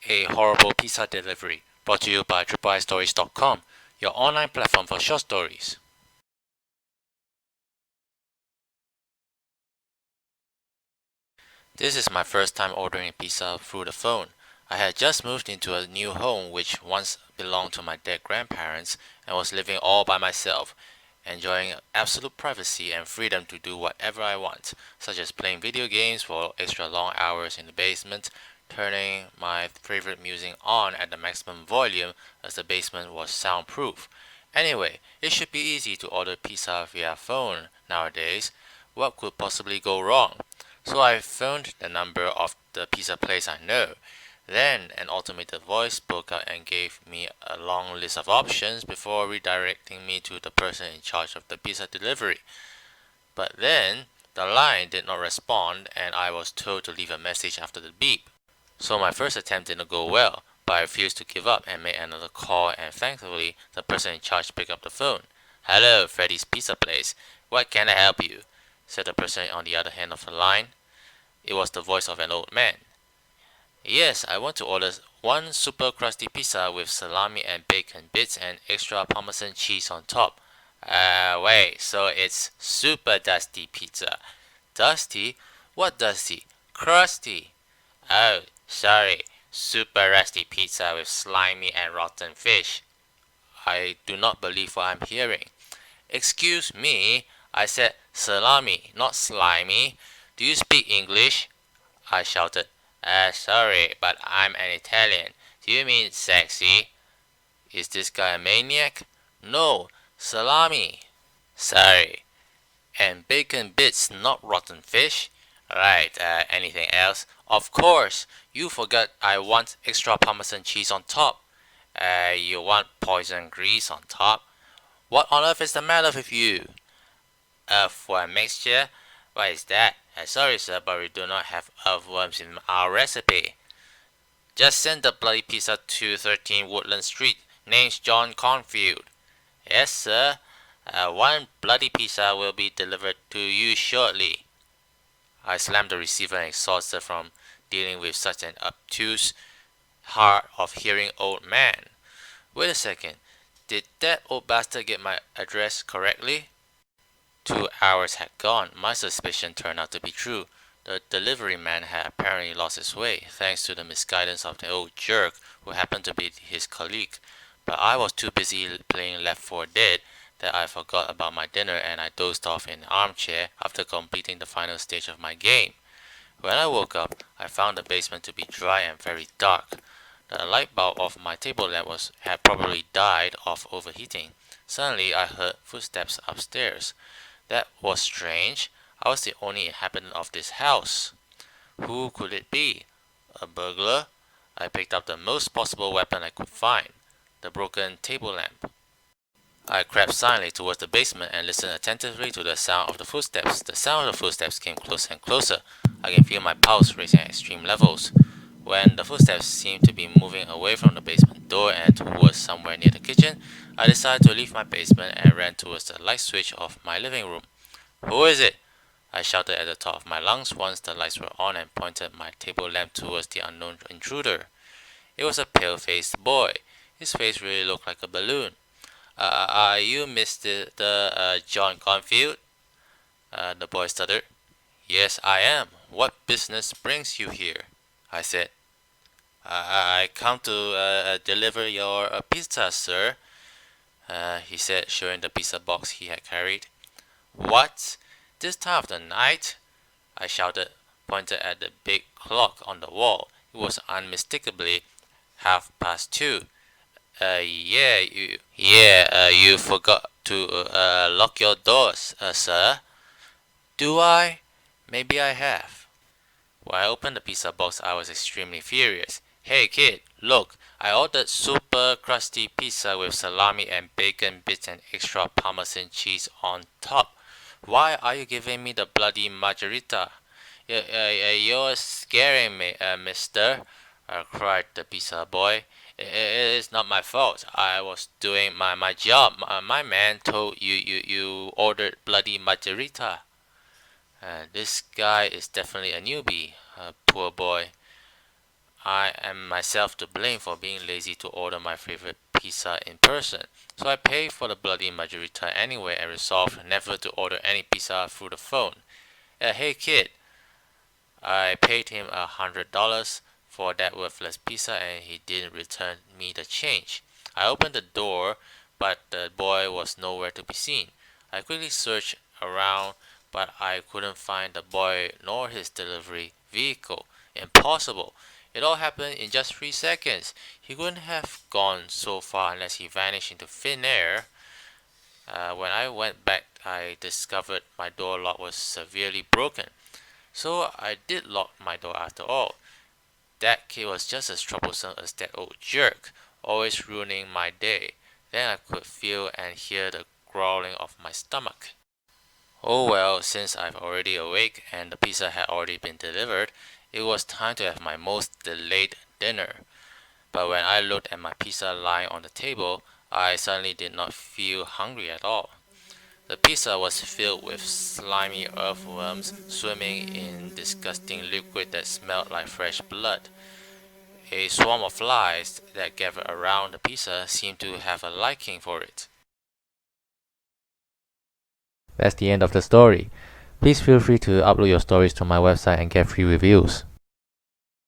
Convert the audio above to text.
A horrible pizza delivery, brought to you by triplestories.com, your online platform for short stories. This is my first time ordering pizza through the phone. I had just moved into a new home which once belonged to my dead grandparents and was living all by myself, enjoying absolute privacy and freedom to do whatever I want, such as playing video games for extra long hours in the basement, turning my favorite music on at the maximum volume as the basement was soundproof. Anyway, it should be easy to order pizza via phone nowadays. What could possibly go wrong? So I phoned the number of the pizza place I know. Then an automated voice spoke out and gave me a long list of options before redirecting me to the person in charge of the pizza delivery. But then the line did not respond and I was told to leave a message after the beep. So my first attempt didn't go well, but I refused to give up and made another call, and thankfully the person in charge picked up the phone. "Hello, Freddy's Pizza Place. What can I help you?" said the person on the other end of the line. It was the voice of an old man. "Yes, I want to order one super crusty pizza with salami and bacon bits and extra parmesan cheese on top." Wait, so it's super dusty pizza. Dusty? What dusty? Crusty. Oh, sorry. Super rusty pizza with slimy and rotten fish. I do not believe what I'm hearing. "Excuse me, I said salami, not slimy. Do you speak English?" I shouted. Sorry, but I'm an Italian. Do you mean sexy?" "Is this guy a maniac?" "No, salami." "Sorry. And bacon bits, not rotten fish?" "Right, anything else?" "Of course. You forgot I want extra parmesan cheese on top." You want poison grease on top?" "What on earth is the matter with you?" For a mixture? What is that?" Sorry, sir, but we do not have earthworms in our recipe." "Just send the bloody pizza to 13 Woodland Street. Name's John Cornfield." "Yes, sir. One bloody pizza will be delivered to you shortly." I slammed the receiver and exhausted from dealing with such an obtuse, hard-of-hearing old man. Wait a second. Did that old bastard get my address correctly? 2 hours had gone. My suspicion turned out to be true. The delivery man had apparently lost his way, thanks to the misguidance of the old jerk who happened to be his colleague. But I was too busy playing Left 4 Dead that I forgot about my dinner and I dozed off in an armchair after completing the final stage of my game. When I woke up, I found the basement to be dry and very dark. The light bulb of my table lamp had probably died of overheating. Suddenly I heard footsteps upstairs. That was strange. I was the only inhabitant of this house. Who could it be? A burglar? I picked up the most possible weapon I could find, the broken table lamp. I crept silently towards the basement and listened attentively to the sound of the footsteps. The sound of the footsteps came closer and closer. I could feel my pulse racing at extreme levels. When the footsteps seemed to be moving away from the basement door and towards somewhere near the kitchen, I decided to leave my basement and ran towards the light switch of my living room. "Who is it?" I shouted at the top of my lungs once the lights were on and pointed my table lamp towards the unknown intruder. It was a pale-faced boy. His face really looked like a balloon. Are you Mr. John Confield?" The boy stuttered. "Yes, I am. What business brings you here?" I said. I come to deliver your pizza, sir," he said, showing the pizza box he had carried. "What? This time of the night?" I shouted, pointed at the big clock on the wall. It was unmistakably 2:30. You forgot to lock your doors, sir." "Do I? Maybe I have." When I opened the pizza box, I was extremely furious. "Hey kid, look, I ordered super crusty pizza with salami and bacon bits and extra parmesan cheese on top. Why are you giving me the bloody margarita?" You're scaring me, mister," cried the pizza boy. It's not my fault. I was doing my job. My man told you ordered bloody margarita." This guy is definitely a newbie, poor boy. I am myself to blame for being lazy to order my favorite pizza in person. So I paid for the bloody margarita anyway and resolved never to order any pizza through the phone. Hey kid, I paid him $100 for that worthless pizza and he didn't return me the change. I opened the door, but the boy was nowhere to be seen. I quickly searched around, but I couldn't find the boy nor his delivery vehicle. Impossible. It all happened in just 3 seconds. He couldn't have gone so far unless he vanished into thin air. When I went back, I discovered my door lock was severely broken. So I did lock my door after all. That kid was just as troublesome as that old jerk, always ruining my day. Then I could feel and hear the growling of my stomach. Oh well, since I've already awake and the pizza had already been delivered, it was time to have my most delayed dinner. But when I looked at my pizza lying on the table, I suddenly did not feel hungry at all. The pizza was filled with slimy earthworms swimming in disgusting liquid that smelled like fresh blood. A swarm of flies that gathered around the pizza seemed to have a liking for it. That's the end of the story. Please feel free to upload your stories to my website and get free reviews.